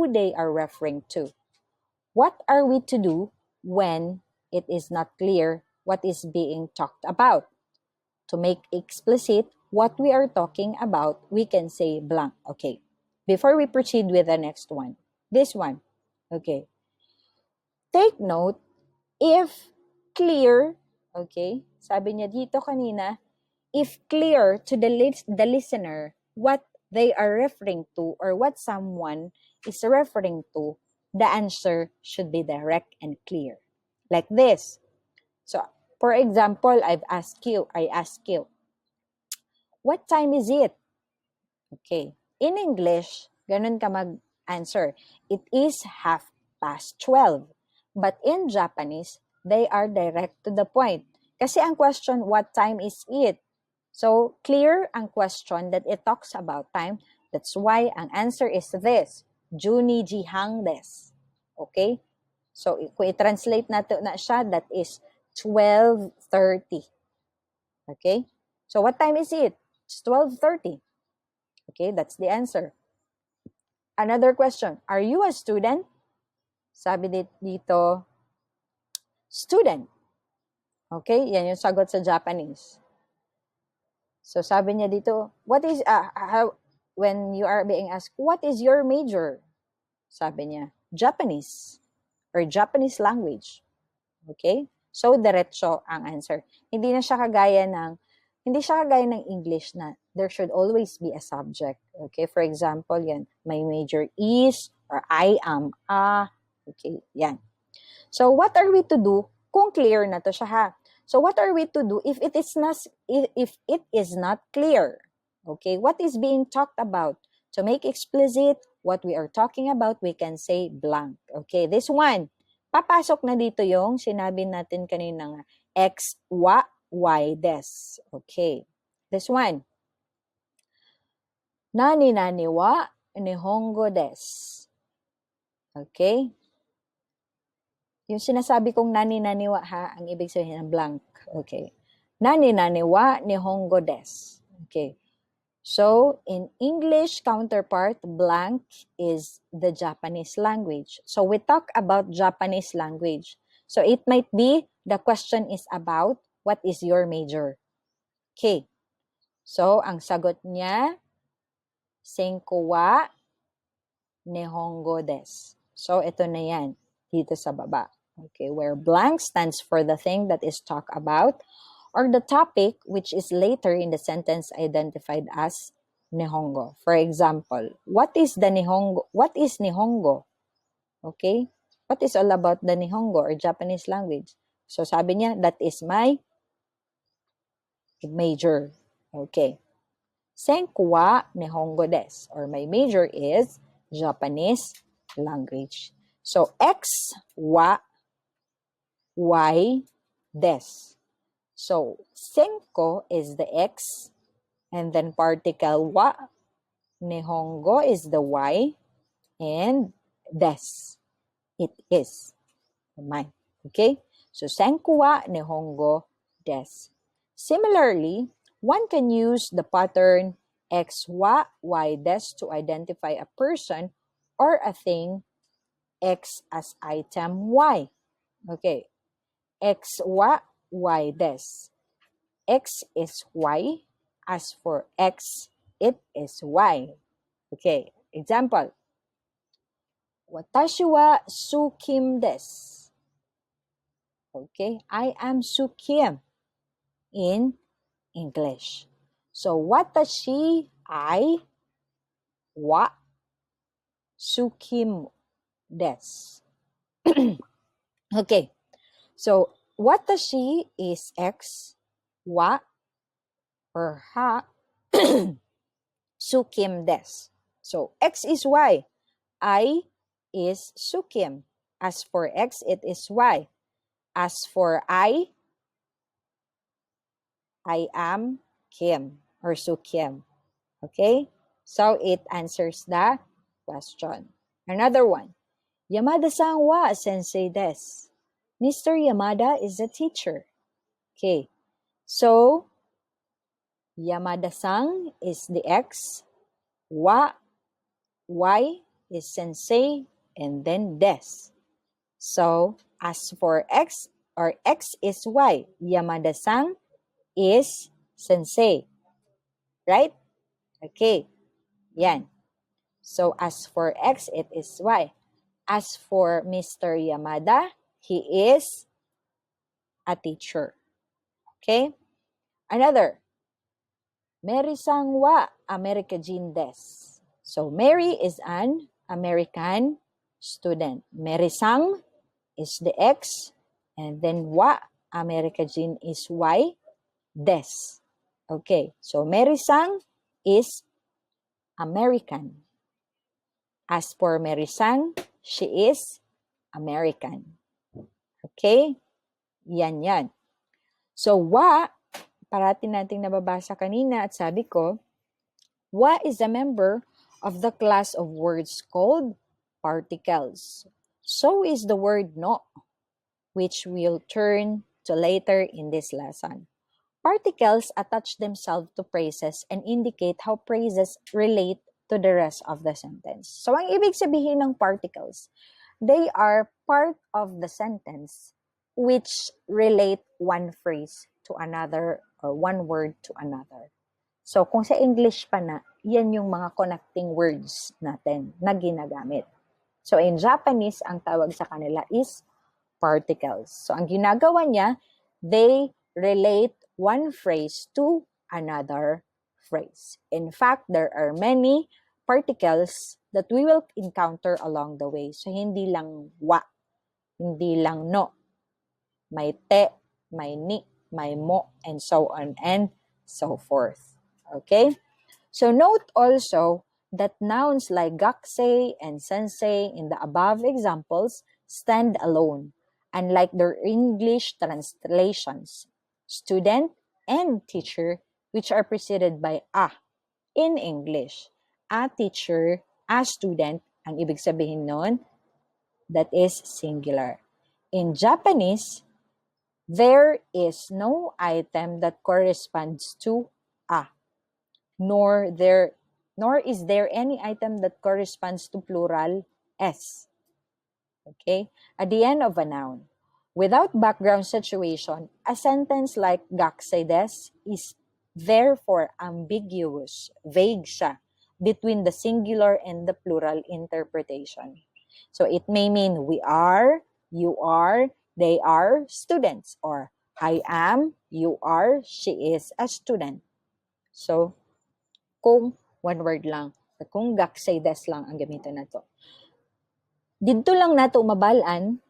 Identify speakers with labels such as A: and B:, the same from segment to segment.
A: who they are referring to. What are we to do when it is not clear what is being talked about? To make explicit what we are talking about, we can say blank. Okay. Before we proceed with the next one, this one. Okay. Take note, if clear, okay, sabi niya dito kanina, if clear to the listener what they are referring to or what someone is referring to, the answer should be direct and clear. Like this. So, for example, I ask you, what time is it? Okay. In English, ganun ka mag-answer. It is 12:30. But in Japanese, they are direct to the point. Kasi ang question, what time is it? So, clear ang question that it talks about time. That's why ang answer is this. 12時半です. Okay? So, kung i-translate nato na siya, that is 12:30. Okay? So, what time is it? It's 12:30. Okay, that's the answer. Another question. Are you a student? Sabi dito, student. Okay, yan yung sagot sa Japanese. So, sabi niya dito, when you are being asked, what is your major? Sabi niya, Japanese or Japanese language. Okay? So, diretso ang answer. Hindi siya kagaya ng English na there should always be a subject. Okay? For example, yan, my major is or I am a. Okay, yan. So, what are we to do kung clear na to siya ha? So, what are we to do if it is not clear? Okay, what is being talked about? To make explicit what we are talking about, we can say blank. Okay, this one. Papasok na dito yung sinabi natin kanina nga, X, Y, des. Okay, this one. Nani wa nihongo des. Okay? Yung sinasabi kong nani wa ha, ang ibig sabihin ng blank. Okay. Nani wa nihongo des. Okay. So, in English counterpart, blank is the Japanese language. So, we talk about Japanese language. So, it might be, the question is about, what is your major? Okay. So, ang sagot niya, Senko wa nihongo des. So, ito na yan, dito sa baba. Okay, where blank stands for the thing that is talked about, or the topic which is later in the sentence identified as Nihongo. For example, what is Nihongo? Okay? What is all about the Nihongo or Japanese language? So sabi niya, that is my major. Okay. Senku wa Nihongo des, or my major is Japanese language. So X wa Y des. So, senko is the X, and then particle wa, nihongo is the Y, and des, it is. Mine. Okay? So, senko wa, nihongo, des. Similarly, one can use the pattern X wa, Y des to identify a person or a thing, X as item Y. Okay. X wa, Y des. X is Y. As for X, it is Y. Okay, example. Watashi wa Sukim desu. Okay, I am Sukim in English. So, watashi, I, wa, Sukim desu. Okay, so watashi is X, wa, or ha, Sukim des. So, X is Y. I is Sukim. As for X, it is Y. As for I am Kim or Sukim. Okay? So, it answers the question. Another one. Yamada-san wa sensei desu. Mr. Yamada is a teacher. Okay. So, Yamada-san is the X. Wa, Y is sensei and then des. So, as for X or X is Y, Yamada-san is sensei. Right? Okay. Yan. So, as for X, it is Y. As for Mr. Yamada, he is a teacher. Okay? Another. Mary-san wa America Jin des. So, Mary is an American student. Mary-san is the X, and then wa America Jin is Y, des. Okay, so Mary-san is American. As for Mary-san, she is American. Okay? Yan. So, wa, parati nating nababasa kanina at sabi ko, wa is a member of the class of words called particles. So is the word no, which we'll turn to later in this lesson. Particles attach themselves to phrases and indicate how phrases relate to the rest of the sentence. So, ang ibig sabihin ng particles, they are part of the sentence which relate one phrase to another or one word to another. So, kung sa English pa na, yan yung mga connecting words natin na ginagamit. So, in Japanese, ang tawag sa kanila is particles. So, ang ginagawa niya, they relate one phrase to another phrase. In fact, there are many particles that we will encounter along the way. So, hindi lang wa, hindi lang no. May te, may ni, may mo, and so on and so forth. Okay? So, note also that nouns like gakusei and sensei in the above examples stand alone, unlike their English translations, student and teacher, which are preceded by a in English. A teacher, a student, ang ibig sabihin nun, that is singular. In Japanese, there is no item that corresponds to a, nor is there any item that corresponds to plural s. Okay? At the end of a noun. Without background situation, a sentence like gakusei desu is therefore ambiguous, vague siya, between the singular and the plural interpretation. So it may mean we are, you are, they are students, or I am, you are, she is a student. So, kung one word lang, kung gakusei desu lang ang gamitin na to. Dito lang nato mabalaan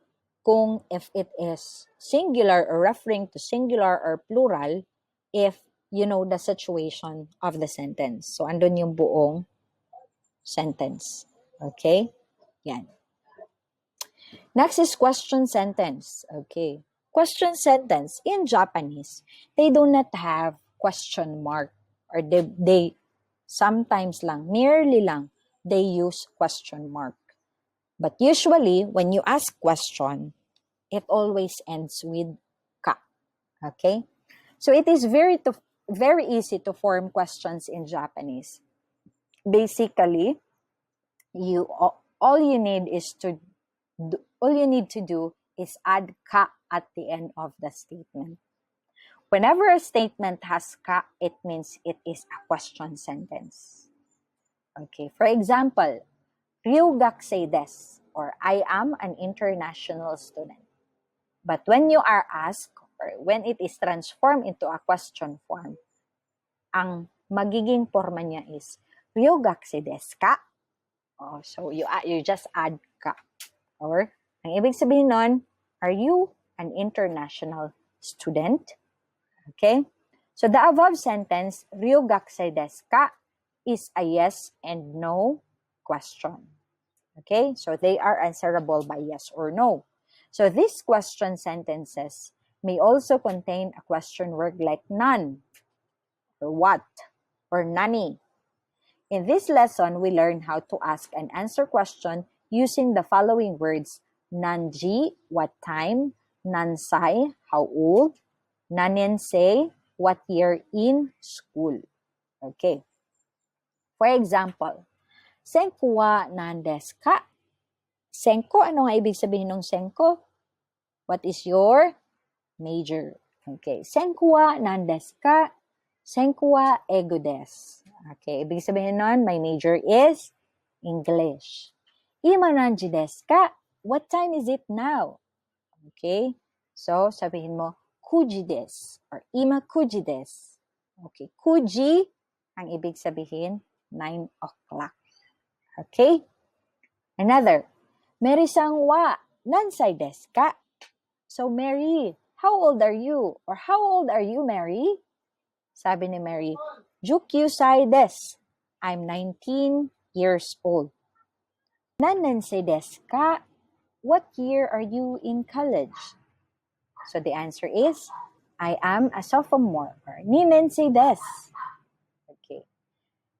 A: kung if it is singular or referring to singular or plural if you know the situation of the sentence. So, andun yung buong sentence. Okay? Yan. Next is question sentence. Okay. Question sentence in Japanese, they do not have question mark or they sometimes lang, merely lang, they use question mark. But usually, when you ask question, it always ends with ka. Okay? So it is very easy to form questions in Japanese. Basically, all you need to do is add ka at the end of the statement. Whenever a statement has ka, it means it is a question sentence. Okay, for example, Ryu gakusei desu, or I am an international student. But when you are asked, or when it is transformed into a question form, ang magiging forma niya is Ryu gakusei desu ka? Oh, so you just add ka. Or, ang ibig sabihin nun, are you an international student? Okay? So the above sentence, Ryu gakusei desu ka, is a yes and no question. Okay? So they are answerable by yes or no. So these question sentences may also contain a question word like none, or what, or nani. In this lesson, we learn how to ask and answer question using the following words: nanji, what time; nansai, how old; nanensei, what year in school. Okay. For example, Senko wa nan desu ka? Senko, ano nga ibig sabihin ng senko? What is your major? Okay. Senko wa nan desu ka? Senko wa ego desu. Okay. Ibig sabihin nun, my major is English. Ima nanji desu ka? What time is it now? Okay. So, sabihin mo, kuji desu or ima kuji desu. Okay. Kuji, ang ibig sabihin, 9 o'clock. Okay. Another. Mary-san wa nansai desu ka? So, Mary, how old are you? Or how old are you, Mary? Sabi ni Mary, 19歳desu. I'm 19 years old. Nannensei desu ka? What year are you in college? So, the answer is, I am a sophomore or ninensei desu. Okay.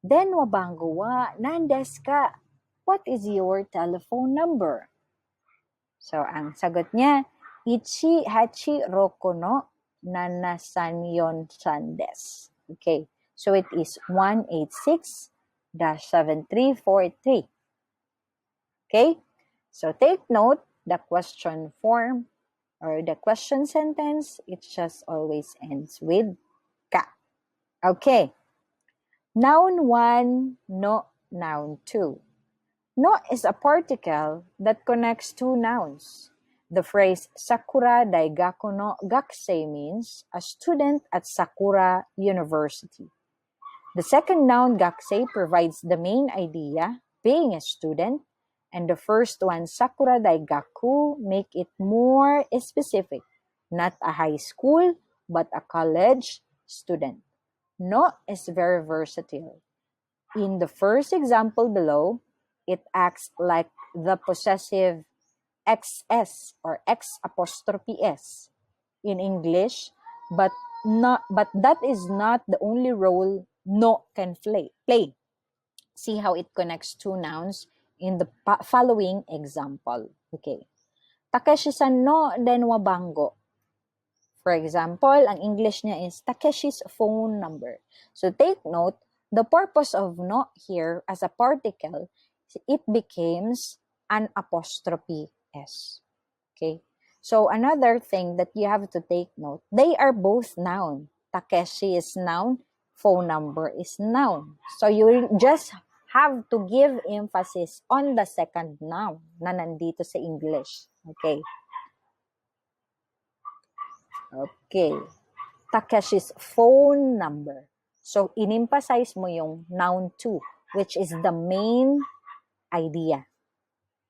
A: Denwa bango wa nan desu ka? What is your telephone number? So, ang sagot niya, 186 no 743 desu. Okay. So, it is 186-7343. Okay. So, take note, the question form or the question sentence, it just always ends with ka. Okay. Noun 1, no, noun 2. No is a particle that connects two nouns. The phrase Sakura Daigaku no Gakusei means a student at Sakura University. The second noun Gakusei provides the main idea, being a student, and the first one, Sakura Daigaku, make it more specific, not a high school, but a college student. No is very versatile. In the first example below, it acts like the possessive XS or X apostrophe S in English, but that is not the only role no can play. See how it connects two nouns in the following example. Okay. Takeshi-san no denwa bango. For example, ang English niya is Takeshi's phone number. So take note, the purpose of no here as a particle, it becomes an apostrophe S. Okay. So another thing that you have to take note, they are both noun. Takeshi is noun, phone number is noun. So you just have to give emphasis on the second noun na nandito sa English. Okay. Okay. Takeshi's phone number. So, in-emphasize mo yung noun 2, which is the main idea.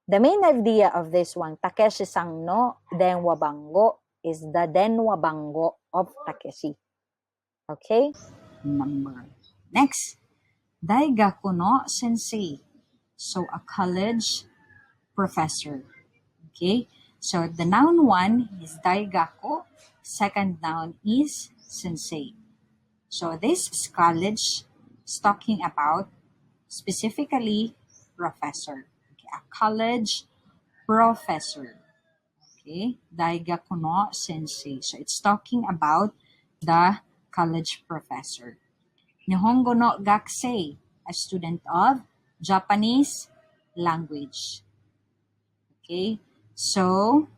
A: The main idea of this one, Takeshi-san no denwa bango, is the denwa bango of Takeshi. Okay? Number. Next. Daigaku no sensei. So, a college professor. Okay? So, the noun 1 is daigaku. Second noun is sensei. So, this is college is talking about specifically professor. Okay? A college professor. Okay? Daigaku no sensei. So, it's talking about the college professor. Nihongo no gakusei, a student of Japanese language. Okay? So,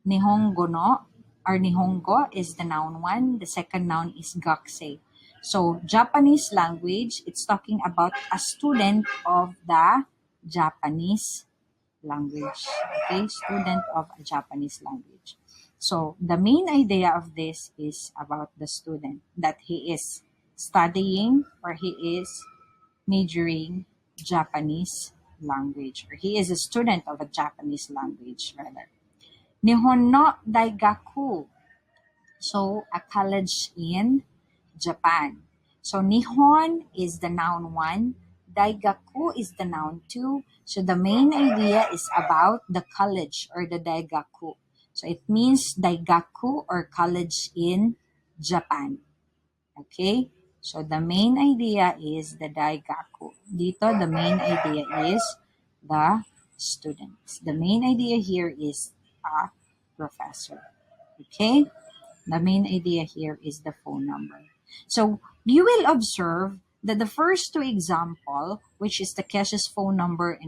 A: Nihongo no, or Nihongo is the noun 1. The second noun is gakusei. So, Japanese language, it's talking about a student of the Japanese language. Okay? Student of a Japanese language. So, the main idea of this is about the student, that he is studying or he is majoring Japanese language, or he is a student of a Japanese language, rather. Nihon no Daigaku. So, a college in Japan. So, Nihon is the noun 1. Daigaku is the noun 2. So, the main idea is about the college or the Daigaku. So, it means Daigaku or college in Japan. Okay? So, the main idea is the Daigaku. Dito, the main idea is the students. The main idea here is a professor. Okay? The main idea here is the phone number. So, you will observe The first two example, which is Takeshi's phone number and